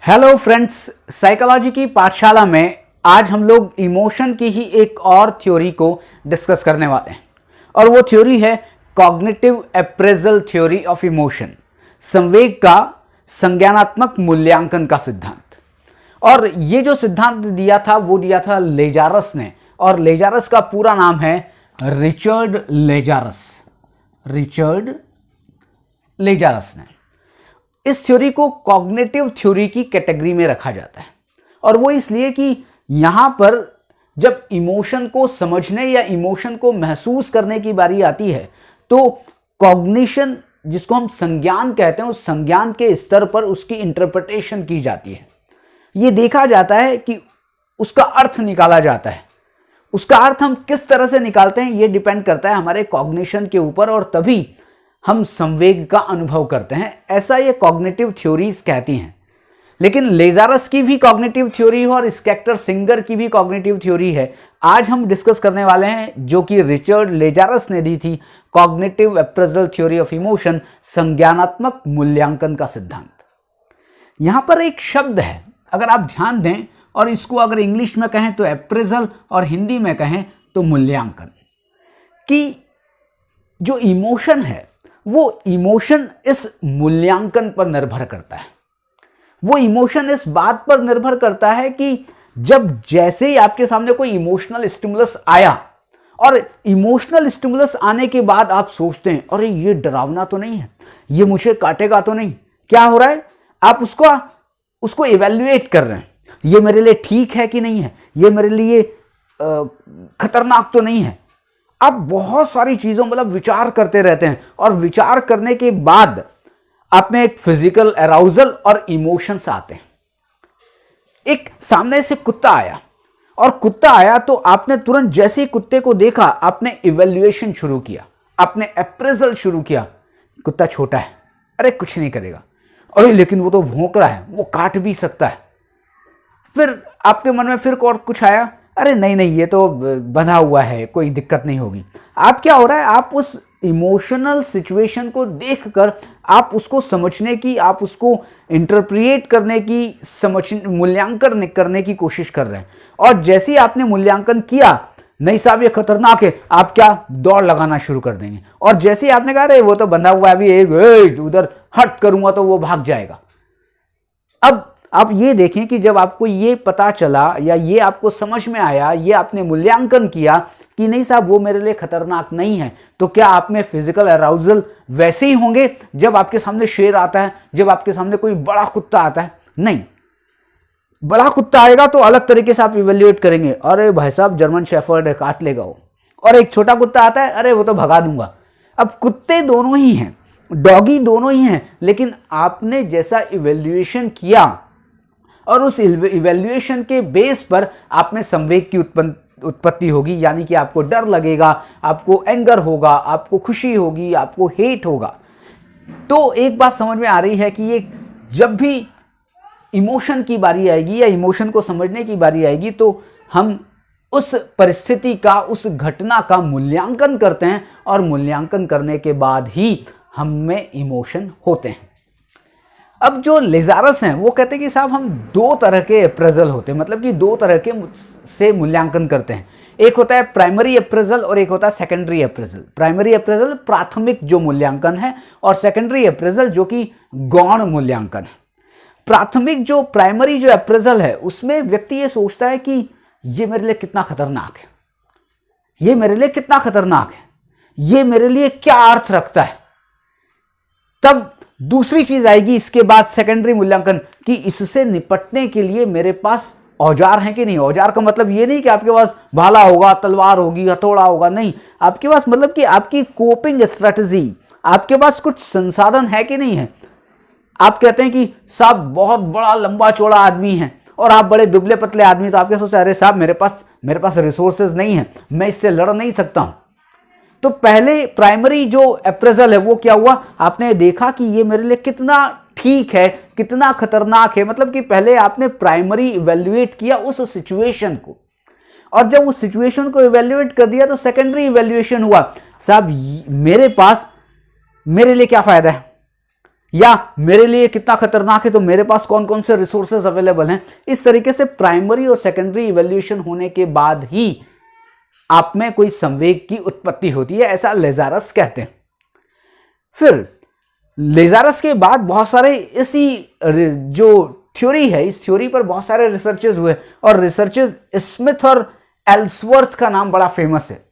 Hello friends, psychology की पाठशाला में आज हम लोग इमोशन की ही एक और थ्योरी को डिस्कस करने वाले हैं और वो थ्योरी है cognitive appraisal theory of emotion, संवेग का संज्ञानात्मक मूल्यांकन का सिद्धांत। और ये जो सिद्धांत दिया था वो दिया था लेजारस ने, और लेजारस का पूरा नाम है रिचर्ड लेजारस ने। इस थ्योरी को कॉग्निटिव थ्योरी की कैटेगरी में रखा जाता है, और वो इसलिए कि यहां पर जब इमोशन को समझने या इमोशन को महसूस करने की बारी आती है तो कॉग्निशन, जिसको हम संज्ञान कहते हैं, उस संज्ञान के स्तर पर उसकी इंटरप्रिटेशन की जाती है। ये देखा जाता है कि उसका अर्थ निकाला जाता है। उसका अर्थ हम किस तरह से निकालते हैं ये डिपेंड करता है हमारे कॉग्निशन के ऊपर, और तभी हम संवेग का अनुभव करते हैं, ऐसा ये कॉग्निटिव थ्योरीज कहती हैं। लेकिन लेजारस की भी कॉग्निटिव थ्योरी है और स्केक्टर सिंगर की भी कॉग्निटिव थ्योरी है। आज हम डिस्कस करने वाले हैं जो कि रिचर्ड लेजारस ने दी थी, cognitive appraisal theory of emotion, संज्ञानात्मक मूल्यांकन का सिद्धांत। यहां पर एक शब्द है, अगर आप ध्यान दें, और इसको अगर इंग्लिश में कहें तो अप्रेजल और हिंदी में कहें तो मूल्यांकन, कि जो इमोशन है वो इमोशन इस मूल्यांकन पर निर्भर करता है। वो इमोशन इस बात पर निर्भर करता है कि जब जैसे ही आपके सामने कोई इमोशनल स्टिमुलस आया, और इमोशनल स्टिमुलस आने के बाद आप सोचते हैं अरे ये डरावना तो नहीं है, ये मुझे काटेगा तो नहीं, क्या हो रहा है, आप उसको इवैल्यूएट कर रहे हैं, ये मेरे लिए ठीक है कि नहीं है, ये मेरे लिए खतरनाक तो नहीं है। आप बहुत सारी चीजों मतलब विचार करते रहते हैं, और विचार करने के बाद आप में एक फिजिकल अराउजल और इमोशंस आते हैं। एक सामने से कुत्ता आया, और कुत्ता आया तो आपने तुरंत जैसे ही कुत्ते को देखा आपने इवैल्यूएशन शुरू किया, आपने अप्रेजल शुरू किया। कुत्ता छोटा है, अरे कुछ नहीं करेगा, अरे लेकिन वो तो भौंक रहा है, वो काट भी सकता है। फिर आपके मन में फिर और कुछ आया, अरे नहीं ये तो बंधा हुआ है, कोई दिक्कत नहीं होगी। आप क्या हो रहा है, आप उस इमोशनल सिचुएशन को देखकर आप उसको समझने की, आप उसको इंटरप्रिएट करने की, मूल्यांकन करने की कोशिश कर रहे हैं। और जैसे ही आपने मूल्यांकन किया, नहीं साहब ये खतरनाक है, आप क्या दौड़ लगाना शुरू कर देंगे। और जैसे ही आपने कहा अरे वो तो बंधा हुआ है, अभी एक उधर हट करूंगा तो वो भाग जाएगा। अब आप ये देखें कि जब आपको ये पता चला या ये आपको समझ में आया, ये आपने मूल्यांकन किया कि नहीं साहब वो मेरे लिए खतरनाक नहीं है, तो क्या आप में फिजिकल अराउजल वैसे ही होंगे जब आपके सामने शेर आता है, जब आपके सामने कोई बड़ा कुत्ता आता है? नहीं, बड़ा कुत्ता आएगा तो अलग तरीके से आप इवेल्युएट करेंगे, अरे भाई साहब जर्मन शेफर्ड है, काट लेगा वो। और एक छोटा कुत्ता आता है, अरे वो तो भगा दूंगा। अब कुत्ते दोनों ही हैं, डॉगी दोनों ही हैं, लेकिन आपने जैसा इवेल्युएशन किया और उस इवैल्यूएशन के बेस पर आप में संवेग की उत्पत्ति होगी, यानी कि आपको डर लगेगा, आपको एंगर होगा, आपको खुशी होगी, आपको हेट होगा। तो एक बात समझ में आ रही है कि ये जब भी इमोशन की बारी आएगी या इमोशन को समझने की बारी आएगी तो हम उस परिस्थिति का, उस घटना का मूल्यांकन करते हैं, और मूल्यांकन करने के बाद ही हम में इमोशन होते हैं। अब जो लेजारस हैं वो कहते हैं कि साहब हम दो तरह के अप्रेजल होते हैं, मतलब कि दो तरह के से मूल्यांकन करते हैं। एक होता है प्राइमरी अप्रेजल और एक होता है सेकेंडरी अप्रेजल। प्राइमरी अप्रेजल प्राथमिक जो मूल्यांकन है, और सेकेंडरी अप्रेजल जो कि गौण मूल्यांकन है। प्राइमरी जो अप्रेजल है उसमें व्यक्ति ये सोचता है कि ये मेरे लिए कितना खतरनाक है, ये मेरे लिए कितना खतरनाक है, ये मेरे लिए क्या अर्थ रखता है। तब दूसरी चीज आएगी इसके बाद सेकेंडरी मूल्यांकन, कि इससे निपटने के लिए मेरे पास औजार हैं कि नहीं। औजार का मतलब ये नहीं कि आपके पास भाला होगा, तलवार होगी, हथौड़ा होगा, नहीं, आपके पास मतलब कि आपकी कोपिंग स्ट्रेटजी, आपके पास कुछ संसाधन है कि नहीं है। आप कहते हैं कि साहब बहुत बड़ा लंबा चौड़ा आदमी है और आप बड़े दुबले पतले आदमी, तो आप क्या सोचते हैं, अरे साहब मेरे पास रिसोर्सेज नहीं है, मैं इससे लड़ नहीं सकता हूं। तो पहले प्राइमरी जो अप्रेजल है वो क्या हुआ, आपने देखा कि ये मेरे लिए कितना ठीक है, कितना खतरनाक है, मतलब कि पहले आपने प्राइमरी इवैल्यूएट किया उस सिचुएशन को, और जब उस सिचुएशन को इवैल्यूएट कर दिया तो सेकेंडरी इवैल्यूएशन हुआ, साहब मेरे लिए क्या फायदा है, या मेरे लिए कितना खतरनाक है तो मेरे पास कौन कौन से रिसोर्सेज अवेलेबल हैं। इस तरीके से प्राइमरी और सेकेंडरी इवैल्यूएशन होने के बाद ही आप में कोई संवेग की उत्पत्ति होती है, ऐसा लेजारस कहते हैं। फिर लेजारस के बाद बहुत सारे इसी जो थ्योरी है, इस थ्योरी पर बहुत सारे रिसर्चेस हुए और रिसर्चेस स्मिथ और एल्सवर्थ का नाम बड़ा फेमस है।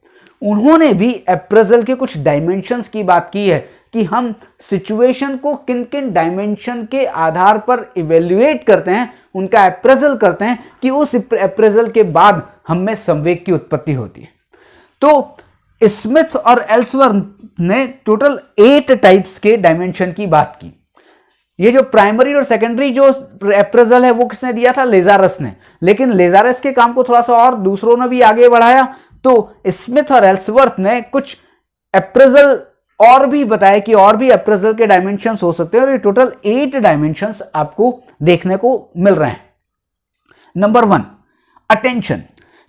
उन्होंने भी अप्रेजल के कुछ डायमेंशंस की बात की है कि हम सिचुएशन को किन किन डायमेंशन के आधार पर इवेल्युएट करते हैं, उनका अप्रेजल करते हैं कि उस अप्रेजल के बाद हम में संवेग की उत्पत्ति होती है। तो स्मिथ और एल्सवर्थ ने टोटल 8 टाइप्स के डायमेंशन की बात की। ये जो प्राइमरी और सेकेंडरी जो अप्रेजल है वो किसने दिया था? लेजारस ने। लेकिन लेजारस के काम को थोड़ा सा और दूसरों ने भी आगे बढ़ाया, तो स्मिथ और एल्सवर्थ ने कुछ अप्रेजल और भी बताया कि और भी अप्रेजल के डायमेंशंस हो सकते हैं, और ये टोटल 8 डायमेंशंस आपको देखने को मिल रहे हैं। नंबर 1, अटेंशन,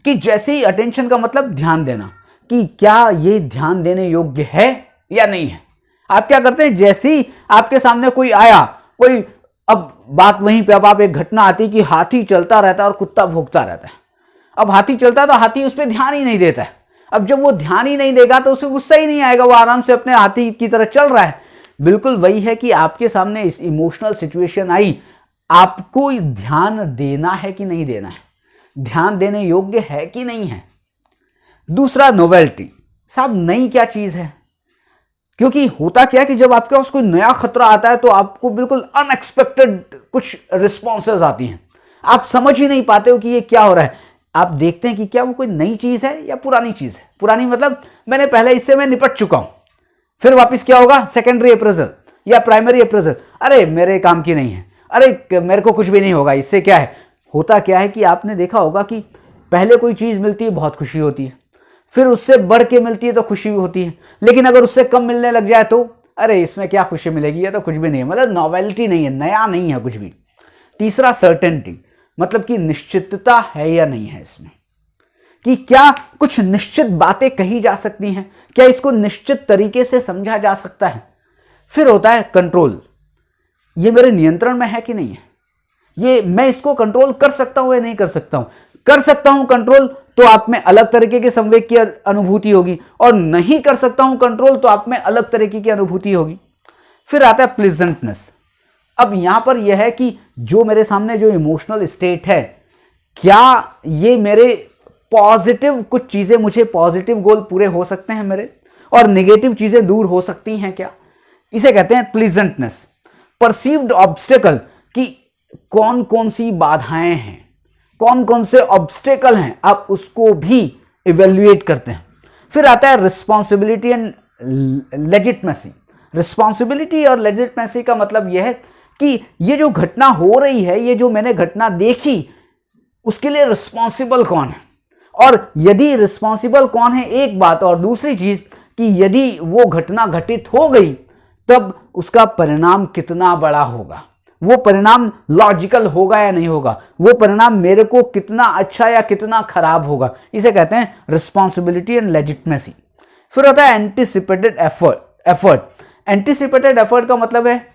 कि जैसे ही अटेंशन का मतलब ध्यान देना, कि क्या ये ध्यान देने योग्य है या नहीं है। आप क्या करते हैं, जैसे ही आपके सामने कोई आया, कोई, अब बात वहीं पे, अब आप एक घटना आती कि हाथी चलता रहता है और कुत्ता भौंकता रहता है। अब हाथी चलता है तो हाथी उस पर ध्यान ही नहीं देता है। अब जब वो ध्यान ही नहीं देगा तो उसे गुस्सा ही नहीं आएगा, वो आराम से अपने हाथी की तरह चल रहा है। बिल्कुल वही है कि आपके सामने इस इमोशनल सिचुएशन आई, आपको ध्यान देना है कि नहीं देना है, ध्यान देने योग्य है कि नहीं है। दूसरा, नोवेल्टी, साहब नई क्या चीज है। क्योंकि होता क्या है कि जब आपके पास कोई नया खतरा आता है तो आपको बिल्कुल अनएक्सपेक्टेड कुछ रिस्पॉन्सेज आती हैं, आप समझ ही नहीं पाते हो कि ये क्या हो रहा है। आप देखते हैं कि क्या वो कोई नई चीज है या पुरानी चीज है। पुरानी मतलब मैंने पहले इससे मैं निपट चुका हूं, फिर वापस क्या होगा, सेकेंडरी अप्रेजल या प्राइमरी अप्रेजल, अरे मेरे काम की नहीं है, अरे मेरे को कुछ भी नहीं होगा, इससे क्या है। होता क्या है कि आपने देखा होगा कि पहले कोई चीज मिलती है बहुत खुशी होती है, फिर उससे बढ़ के मिलती है तो खुशी भी होती है, लेकिन अगर उससे कम मिलने लग जाए तो अरे इसमें क्या खुशी मिलेगी, ये तो कुछ भी नहीं है, मतलब नॉवेल्टी नहीं है, नया नहीं है कुछ भी। तीसरा, सर्टेनिटी, मतलब कि निश्चितता है या नहीं है इसमें, कि क्या कुछ निश्चित बातें कही जा सकती हैं, क्या इसको निश्चित तरीके से समझा जा सकता है। फिर होता है कंट्रोल, ये मेरे नियंत्रण में है कि नहीं है, ये मैं इसको कंट्रोल कर सकता हूं या नहीं कर सकता हूं। कर सकता हूं कंट्रोल तो आप में अलग तरीके के संवेग की अनुभूति होगी, और नहीं कर सकता हूं कंट्रोल तो आप में अलग तरीके की अनुभूति होगी। फिर आता है प्लीजेंटनेस। अब यहां पर यह है कि जो मेरे सामने जो इमोशनल स्टेट है, क्या ये मेरे पॉजिटिव कुछ चीजें, मुझे पॉजिटिव गोल पूरे हो सकते हैं मेरे, और नेगेटिव चीजें दूर हो सकती हैं क्या, इसे कहते हैं प्लीजेंटनेस। परसीव्ड ऑब्स्टेकल, कि कौन कौन सी बाधाएं हैं, कौन कौन से ऑब्स्टेकल हैं, आप उसको भी इवेल्युएट करते हैं। फिर आता है रिस्पॉन्सिबिलिटी एंड लेजिटमेसी। रिस्पॉन्सिबिलिटी और लेजिटमेसी का मतलब यह है कि ये जो घटना हो रही है, ये जो मैंने घटना देखी, उसके लिए रिस्पॉन्सिबल कौन है, और यदि रिस्पॉन्सिबल कौन है एक बात, और दूसरी चीज कि यदि वो घटना घटित हो गई तब उसका परिणाम कितना बड़ा होगा, वो परिणाम लॉजिकल होगा या नहीं होगा, वो परिणाम मेरे को कितना अच्छा या कितना खराब होगा, इसे कहते हैं रिस्पॉन्सिबिलिटी एंड लेजिटमेसी। फिर होता है एंटिसिपेटेड एफर्ट। एंटिसिपेटेड एफर्ट का मतलब है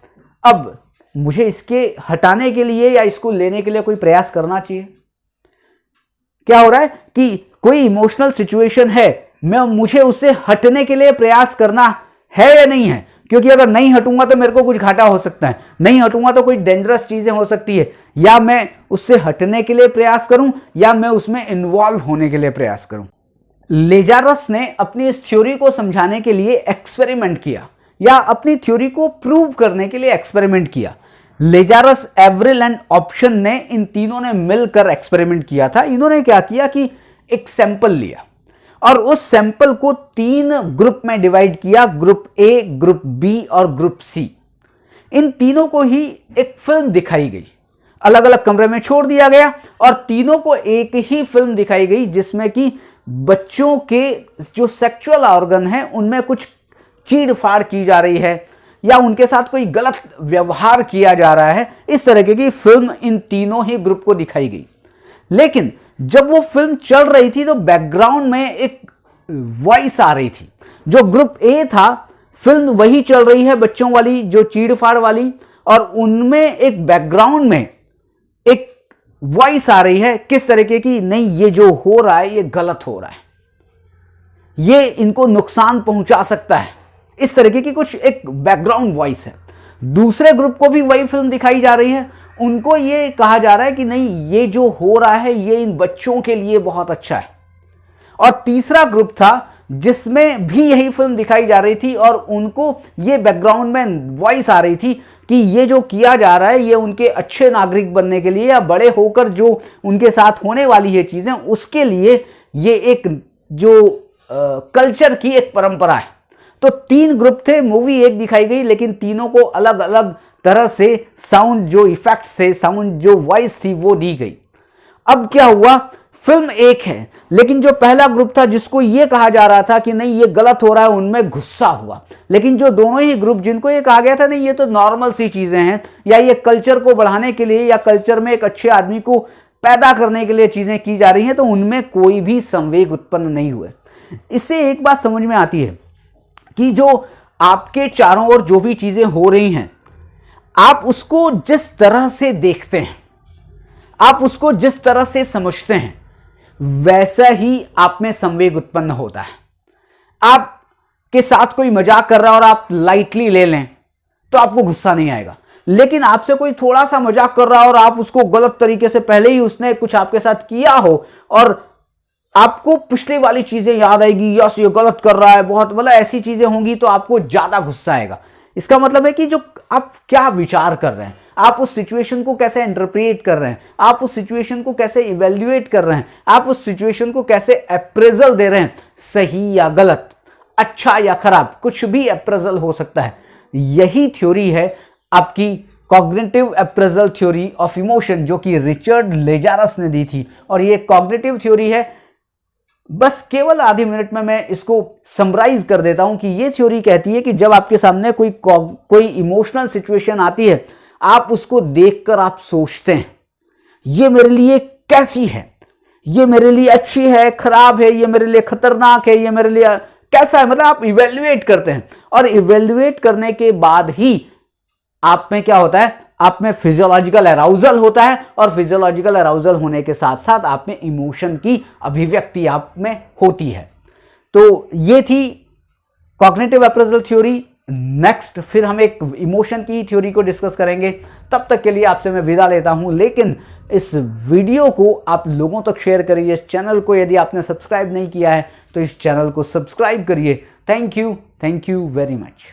अब मुझे इसके हटाने के लिए या इसको लेने के लिए कोई प्रयास करना चाहिए। क्या हो रहा है कि कोई इमोशनल सिचुएशन है, मुझे उससे हटने के लिए प्रयास करना है या नहीं है, क्योंकि अगर नहीं हटूंगा तो मेरे को कुछ घाटा हो सकता है, नहीं हटूंगा तो कोई डेंजरस चीजें हो सकती है, या मैं उससे हटने के लिए प्रयास करूं या मैं उसमें इन्वॉल्व होने के लिए प्रयास करूं। लेजारस ने अपनी इस थ्योरी को समझाने के लिए एक्सपेरिमेंट किया, या अपनी थ्योरी को प्रूव करने के लिए एक्सपेरिमेंट किया। लेजारस, एवरिल एंड ऑप्शन ने, इन तीनों ने मिलकर एक्सपेरिमेंट किया था। इन्होंने क्या किया कि एक सैंपल लिया और उस सैंपल को 3 ग्रुप में डिवाइड किया, ग्रुप ए, ग्रुप बी और ग्रुप सी। इन तीनों को ही एक फिल्म दिखाई गई, अलग अलग कमरे में छोड़ दिया गया और तीनों को एक ही फिल्म दिखाई गई जिसमें कि बच्चों के जो सेक्सुअल ऑर्गन है उनमें कुछ चीड़-फाड़ की जा रही है या उनके साथ कोई गलत व्यवहार किया जा रहा है। इस तरह की फिल्म इन तीनों ही ग्रुप को दिखाई गई। लेकिन जब वो फिल्म चल रही थी तो बैकग्राउंड में एक वॉइस आ रही थी। जो ग्रुप ए था, फिल्म वही चल रही है बच्चों वाली, जो चीड़-फाड़ वाली, और उनमें एक बैकग्राउंड में एक वॉइस आ रही है किस तरीके की, नहीं ये जो हो रहा है ये गलत हो रहा है, ये इनको नुकसान पहुंचा सकता है, इस तरीके की कुछ एक बैकग्राउंड वॉइस है। दूसरे ग्रुप को भी वही फिल्म दिखाई जा रही है, उनको ये कहा जा रहा है कि नहीं ये जो हो रहा है ये इन बच्चों के लिए बहुत अच्छा है। और तीसरा ग्रुप था जिसमें भी यही फिल्म दिखाई जा रही थी और उनको ये बैकग्राउंड में वॉइस आ रही थी कि ये जो किया जा रहा है ये उनके अच्छे नागरिक बनने के लिए या बड़े होकर जो उनके साथ होने वाली है चीजें उसके लिए ये एक जो कल्चर की एक परंपरा है। तो 3 ग्रुप थे, मूवी एक दिखाई गई, लेकिन तीनों को अलग अलग तरह से साउंड जो इफेक्ट्स थे, साउंड जो वॉइस थी वो दी गई। अब क्या हुआ, फिल्म एक है लेकिन जो पहला ग्रुप था जिसको ये कहा जा रहा था कि नहीं ये गलत हो रहा है, उनमें गुस्सा हुआ। लेकिन जो दोनों ही ग्रुप जिनको ये कहा गया था नहीं ये तो नॉर्मल सी चीजें हैं या ये कल्चर को बढ़ाने के लिए या कल्चर में एक अच्छे आदमी को पैदा करने के लिए चीजें की जा रही हैं, तो उनमें कोई भी संवेग उत्पन्न नहीं हुए। इससे एक बात समझ में आती है कि जो आपके चारों ओर जो भी चीजें हो रही हैं, आप उसको जिस तरह से देखते हैं, आप उसको जिस तरह से समझते हैं, वैसा ही आप में संवेग उत्पन्न होता है। आपके साथ कोई मजाक कर रहा है और आप लाइटली ले लें तो आपको गुस्सा नहीं आएगा, लेकिन आपसे कोई थोड़ा सा मजाक कर रहा है और आप उसको गलत तरीके से, पहले ही उसने कुछ आपके साथ किया हो और आपको पिछले वाली चीजें याद आएगी, यस ये गलत कर रहा है बहुत, मतलब ऐसी चीजें होंगी तो आपको ज्यादा गुस्सा आएगा। इसका मतलब है कि जो आप क्या विचार कर रहे हैं, आप उस सिचुएशन को कैसे इंटरप्रेट कर रहे हैं, आप उस सिचुएशन को कैसे इवेल्युएट कर रहे हैं, आप उस सिचुएशन को कैसे अप्रेजल दे रहे हैं, सही या गलत, अच्छा या खराब, कुछ भी अप्रेजल हो सकता है। यही थ्योरी है आपकी cognitive appraisal theory of emotion, जो कि रिचर्ड लेजारस ने दी थी। और ये कॉग्निटिव थ्योरी है, बस केवल आधे मिनट में मैं इसको समराइज कर देता हूं कि ये थ्योरी कहती है कि जब आपके सामने कोई इमोशनल सिचुएशन आती है, आप उसको देखकर आप सोचते हैं ये मेरे लिए कैसी है, ये मेरे लिए अच्छी है, खराब है, ये मेरे लिए खतरनाक है, ये मेरे लिए कैसा है, मतलब आप इवेल्युएट करते हैं। और इवेल्युएट करने के बाद ही आप में क्या होता है, आप में फिजियोलॉजिकल अराउजल होता है, और फिजियोलॉजिकल अराउजल होने के साथ साथ आप में इमोशन की अभिव्यक्ति आप में होती है। तो ये थी कॉग्निटिव अप्रेजल थ्योरी। नेक्स्ट फिर हम एक इमोशन की थ्योरी को डिस्कस करेंगे। तब तक के लिए आपसे मैं विदा लेता हूं, लेकिन इस वीडियो को आप लोगों तक शेयर करिए। इस चैनल को यदि आपने सब्सक्राइब नहीं किया है तो इस चैनल को सब्सक्राइब करिए। Thank you very much.